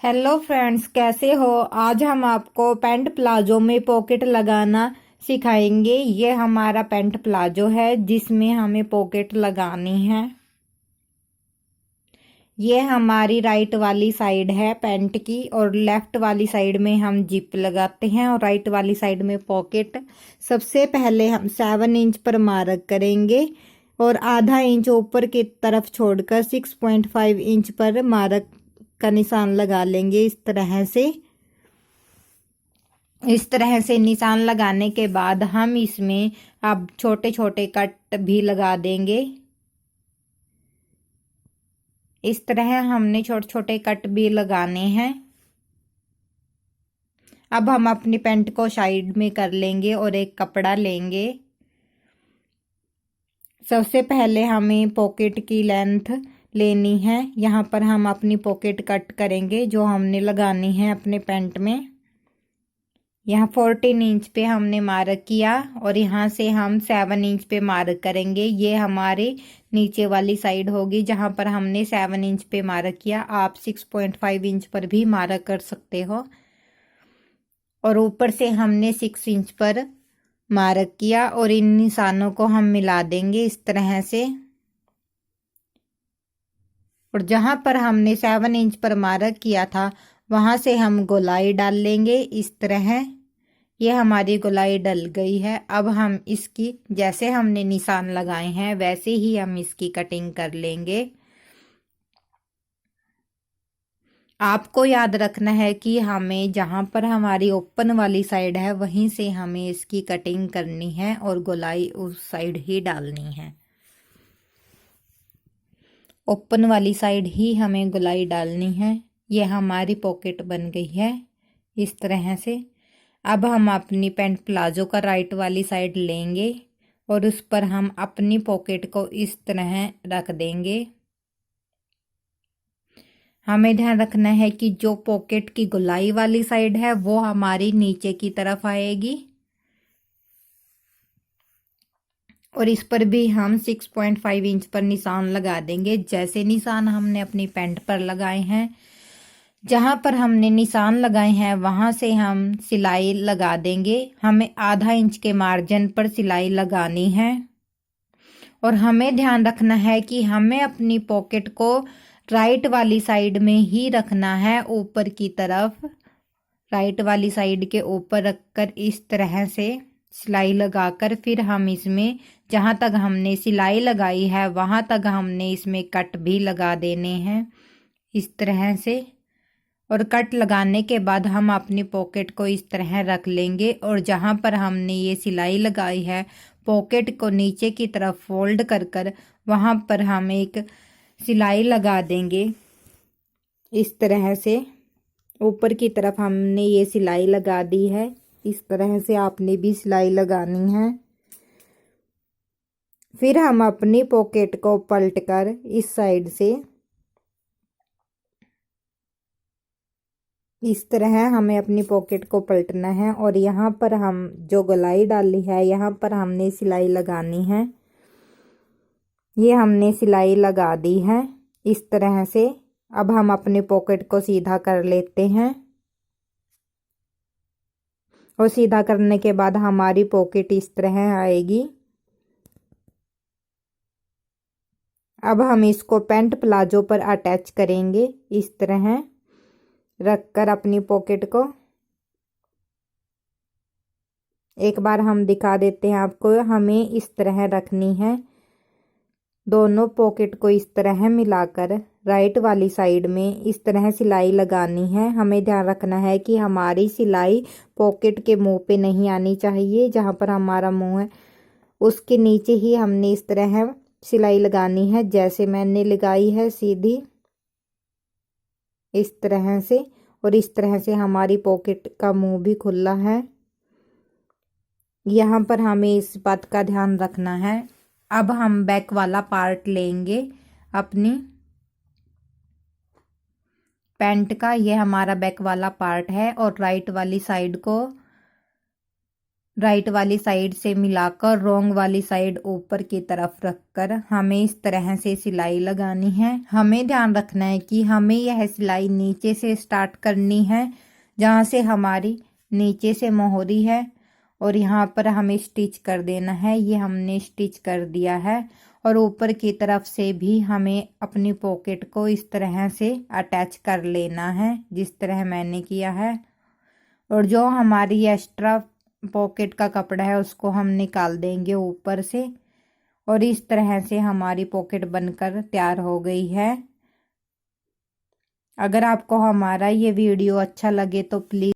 Hello friends, कैसे हो। आज हम आपको पैंट प्लाजो में पॉकेट लगाना सिखाएंगे। ये हमारा पैंट प्लाजो है जिसमें हमें पॉकेट लगानी है। ये हमारी राइट वाली साइड है पैंट की और लेफ्ट वाली साइड में हम जिप लगाते हैं और राइट वाली साइड में पॉकेट। सबसे पहले हम 7 इंच पर मार्क करेंगे और आधा इंच ऊपर की तरफ छोड़कर 6.5 इंच पर मार्क का निशान लगा लेंगे। इस तरह से निशान लगाने के बाद हम इसमें अब छोटे छोटे कट भी लगा देंगे। इस तरह हमने छोटे छोटे कट भी लगाने हैं। अब हम अपनी पैंट को साइड में कर लेंगे और एक कपड़ा लेंगे। सबसे पहले हमें पॉकेट की लेंथ लेनी है। यहाँ पर हम अपनी पॉकेट कट करेंगे जो हमने लगानी है अपने पैंट में। यहाँ 14 इंच पे हमने मार्क किया और यहाँ से हम 7 इंच पे मार्क करेंगे। ये हमारे नीचे वाली साइड होगी जहाँ पर हमने 7 इंच पे मार्क किया। आप 6.5 इंच पर भी मार्क कर सकते हो। और ऊपर से हमने 6 इंच पर मार्क किया और इन निशानों को हम मिला देंगे इस तरह से। और जहां पर हमने 7 इंच पर मार्क किया था वहां से हम गोलाई डाल लेंगे इस तरह। ये हमारी गोलाई डल गई है। अब हम इसकी जैसे हमने निशान लगाए हैं वैसे ही हम इसकी कटिंग कर लेंगे। आपको याद रखना है कि हमें जहां पर हमारी ओपन वाली साइड है वहीं से हमें इसकी कटिंग करनी है और गोलाई उस साइड ही डालनी है। ओपन वाली साइड ही हमें गोलाई डालनी है। ये हमारी पॉकेट बन गई है इस तरह से। अब हम अपनी पैंट प्लाजो का राइट वाली साइड लेंगे और उस पर हम अपनी पॉकेट को इस तरह रख देंगे। हमें ध्यान रखना है कि जो पॉकेट की गोलाई वाली साइड है वो हमारी नीचे की तरफ आएगी और इस पर भी हम 6.5 इंच पर निशान लगा देंगे जैसे निशान हमने अपनी पैंट पर लगाए हैं। जहां पर हमने निशान लगाए हैं वहां से हम सिलाई लगा देंगे। हमें आधा इंच के मार्जिन पर सिलाई लगानी है और हमें ध्यान रखना है कि हमें अपनी पॉकेट को राइट वाली साइड में ही रखना है, ऊपर की तरफ। राइट वाली साइड के ऊपर रखकर इस तरह से सिलाई लगाकर फिर हम इसमें जहां तक हमने सिलाई लगाई है वहां तक हमने इसमें कट भी लगा देने हैं इस तरह से। और कट लगाने के बाद हम अपनी पॉकेट को इस तरह रख लेंगे और जहां पर हमने ये सिलाई लगाई है पॉकेट को नीचे की तरफ फोल्ड कर कर वहां पर हम एक सिलाई लगा देंगे इस तरह से। ऊपर की तरफ हमने ये सिलाई लगा दी है। इस तरह से आपने भी सिलाई लगानी है। फिर हम अपनी पॉकेट को पलटकर इस साइड से इस तरह हमें अपनी पॉकेट को पलटना है और यहाँ पर हम जो गोलाई डाली है यहाँ पर हमने सिलाई लगानी है। ये हमने सिलाई लगा दी है इस तरह से। अब हम अपने पॉकेट को सीधा कर लेते हैं और सीधा करने के बाद हमारी पॉकेट इस तरह आएगी। अब हम इसको पैंट प्लाजो पर अटैच करेंगे इस तरह रखकर अपनी पॉकेट को। एक बार हम दिखा देते हैं आपको। हमें इस तरह रखनी है, दोनों पॉकेट को इस तरह मिलाकर राइट वाली साइड में इस तरह सिलाई लगानी है। हमें ध्यान रखना है कि हमारी सिलाई पॉकेट के मुंह पे नहीं आनी चाहिए। जहां पर हमारा मुंह है उसके नीचे ही हमने इस तरह सिलाई लगानी है जैसे मैंने लगाई है सीधी इस तरह से। और इस तरह से हमारी पॉकेट का मुंह भी खुला है। यहाँ पर हमें इस बात का ध्यान रखना है। अब हम बैक वाला पार्ट लेंगे अपनी पैंट का। ये हमारा बैक वाला पार्ट है और राइट वाली साइड को राइट वाली साइड से मिलाकर रॉन्ग वाली साइड ऊपर की तरफ रखकर हमें इस तरह से सिलाई लगानी है। हमें ध्यान रखना है कि हमें यह सिलाई नीचे से स्टार्ट करनी है, जहाँ से हमारी नीचे से मोहरी है, और यहाँ पर हमें स्टिच कर देना है। ये हमने स्टिच कर दिया है। और ऊपर की तरफ से भी हमें अपनी पॉकेट को इस तरह से अटैच कर लेना है, जिस तरह मैंने किया है। और जो हमारी एक्स्ट्रा पॉकेट का कपड़ा है उसको हम निकाल देंगे ऊपर से, और इस तरह से हमारी पॉकेट बनकर तैयार हो गई है। अगर आपको हमारा ये वीडियो अच्छा लगे तो प्लीज़